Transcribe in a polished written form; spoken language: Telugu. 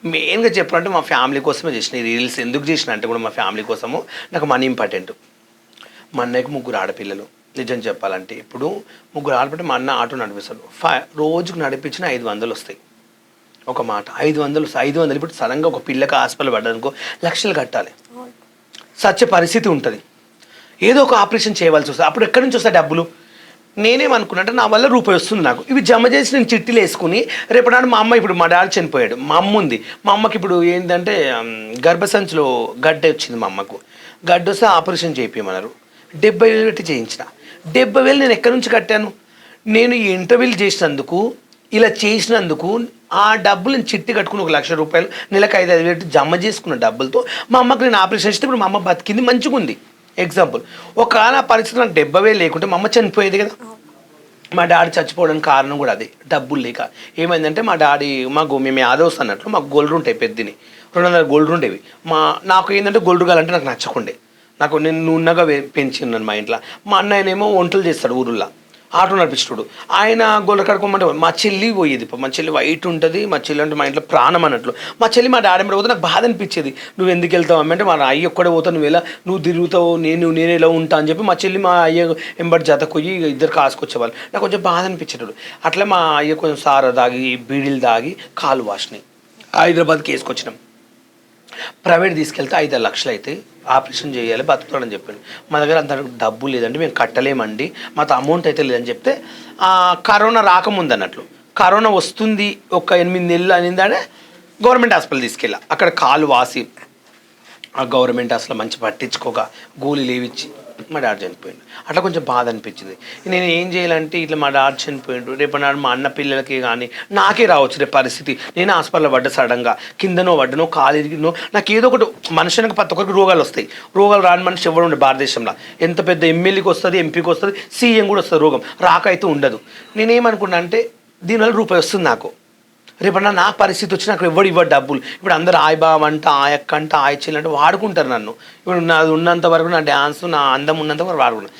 మెయిన్గా చెప్పాలంటే మా ఫ్యామిలీ కోసమే చేసిన ఈ రీల్స్. ఎందుకు చేసిన అంటే కూడా మా ఫ్యామిలీ కోసము. నాకు మనీ ఇంపార్టెంట్. మా అన్నయ్యకి 3 ఆడపిల్లలు. నిజం చెప్పాలంటే ఇప్పుడు 3 ఆడపిల్లలు. మా అన్న ఆటో నడిపిస్తాడు. రోజుకు నడిపించిన 500 వస్తాయి. ఒక మాట 500 500 ఇప్పుడు సడన్గా ఒక పిల్లకి హాస్పిటల్ పడ్డానుకో లక్షలు కట్టాలి. సచ్చే పరిస్థితి ఉంటుంది. ఏదో ఒక ఆపరేషన్ చేయవలసి వస్తుంది. అప్పుడు ఎక్కడి నుంచి వస్తాయి డబ్బులు? నేనేమనుకున్నాంటే నా వల్ల రూపాయి వస్తుంది నాకు. ఇవి జమ చేసి నేను చిట్టీలు వేసుకుని రేపటి మా అమ్మ, ఇప్పుడు మా డాడీ చనిపోయాడు, మా అమ్మ ఉంది. మా అమ్మకి ఇప్పుడు ఏంటంటే గర్భసంచిలో గడ్డ వచ్చింది. మా అమ్మకు గడ్డ వస్తే ఆపరేషన్ చేయించమన్నారు. 70,000 పెట్టి చేయించిన. 70,000 నేను ఎక్కడి నుంచి కట్టాను? నేను ఈ ఇంటర్వ్యూలు చేసినందుకు, ఇలా చేసినందుకు ఆ డబ్బులు నేను చిట్టి కట్టుకుని 1,00,000 రూపాయలు నెలకు 5,000 పెట్టి జమ చేసుకున్న డబ్బులతో మా అమ్మకి నేను ఆపరేషన్ చేస్తే ఇప్పుడు మా అమ్మ బతికింది, మంచిగా ఉంది. ఎగ్జాంపుల్. ఒకవేళ పరిస్థితి నాకు 70,000 లేకుంటే మా అమ్మ చనిపోయేది కదా. మా డాడీ చచ్చిపోవడానికి కారణం కూడా అదే, డబ్బులు లేక. ఏమైందంటే మా డాడీ మేము యాదవ్స్ అన్నట్లు మాకు గోల్డ్ ఉంటాయి పెద్దని, 200 గోల్డ్ ఉండేవి. నాకు ఏంటంటే గోల్డ్ కావాలంటే నాకు నచ్చకుండే. నేను నున్నగా పెంచిన్నాను మా ఇంట్లో. మా అన్నయ్యనేమో వంటలు చేస్తాడు ఊరుల్లో, ఆటో నడిపించాడు. ఆయన గోల్డ్ కడుకోమంటే మా చెల్లి పోయేది. మా చెల్లి వైట్ ఉంటుంది. మా చెల్లి అంటే మా ఇంట్లో ప్రాణం అన్నట్లు. మా చెల్లి మా డాడీ మీద పోతే నాకు బాధ అనిపించేది. నువ్వు ఎందుకు వెళ్తావు అమ్మ అంటే, మా అయ్య ఒక్కడే పోతావు, నువ్వు ఎలా నువ్వు తిరుగుతావు, నేను ఎలా ఉంటా అని చెప్పి మా చెల్లి మా అయ్య ఎంబడి జత కొయ్యి ఇద్దరు కాసుకొచ్చేవాళ్ళు. నాకు కొంచెం బాధ అనిపించేటాడు. అట్లా మా అయ్య కొంచెం సార దాగి బీడీలు దాగి కాలు వాసినాయి. హైదరాబాద్కి వేసుకొచ్చినాం. ప్రైవేట్ తీసుకెళ్తే 5 లక్షలు అయితే ఆపరేషన్ చేయాలి, బతుకుతాడని చెప్పాను. మా దగ్గర అంత డబ్బు లేదండి, మేము కట్టలేమండి, మాతో అమౌంట్ అయితే లేదని చెప్తే కరోనా రాకముందు అన్నట్లు, కరోనా వస్తుంది ఒక 8 నెలలు అనిందానే గవర్నమెంట్ హాస్పిటల్ తీసుకెళ్ళా. అక్కడ కాలు వాసి ఆ గవర్నమెంట్ హాస్పిటల్ మంచి పట్టించుకోక గోళీలు ఏవిచ్చి మా డాడీ చనిపోయాడు. అట్లా కొంచెం బాధ అనిపించింది. నేను ఏం చేయాలంటే ఇట్లా మా డాడీ చనిపోయాడు, రేపు నాడు మా అన్న పిల్లలకి కానీ నాకే రావచ్చు రేపు పరిస్థితి. నేను హాస్పిటల్లో పడ్డా, సడన్గా కిందనో పడ్డనో కాలు ఇరిగినో, నాకు ఏదో ఒకటి మనుషునికి ప్రతి ఒక్కరికి రోగాలు వస్తాయి. రోగాలు రాని మనిషి ఎవరు ఉండే భారతదేశంలో. ఎంత పెద్ద ఎమ్మెల్యేకి వస్తుంది, ఎంపీకి వస్తుంది, సీఎం కూడా వస్తుంది రోగం, రాకైతే ఉండదు. నేనేమనుకున్నా అంటే దీనివల్ల రూపాయి వస్తుంది నాకు. రేపన్నా నా పరిస్థితి వచ్చి నాకు ఎవడు ఇవ్వడు డబ్బులు. ఇప్పుడు అందరూ బావ అంట, ఆయక్క అంట, చెల్లి అంటే వాడుకుంటారు నన్ను. ఇప్పుడు నాది ఉన్నంత వరకు, నా డ్యాన్స్, నా అందం ఉన్నంత వరకు వాడుకుంటారు.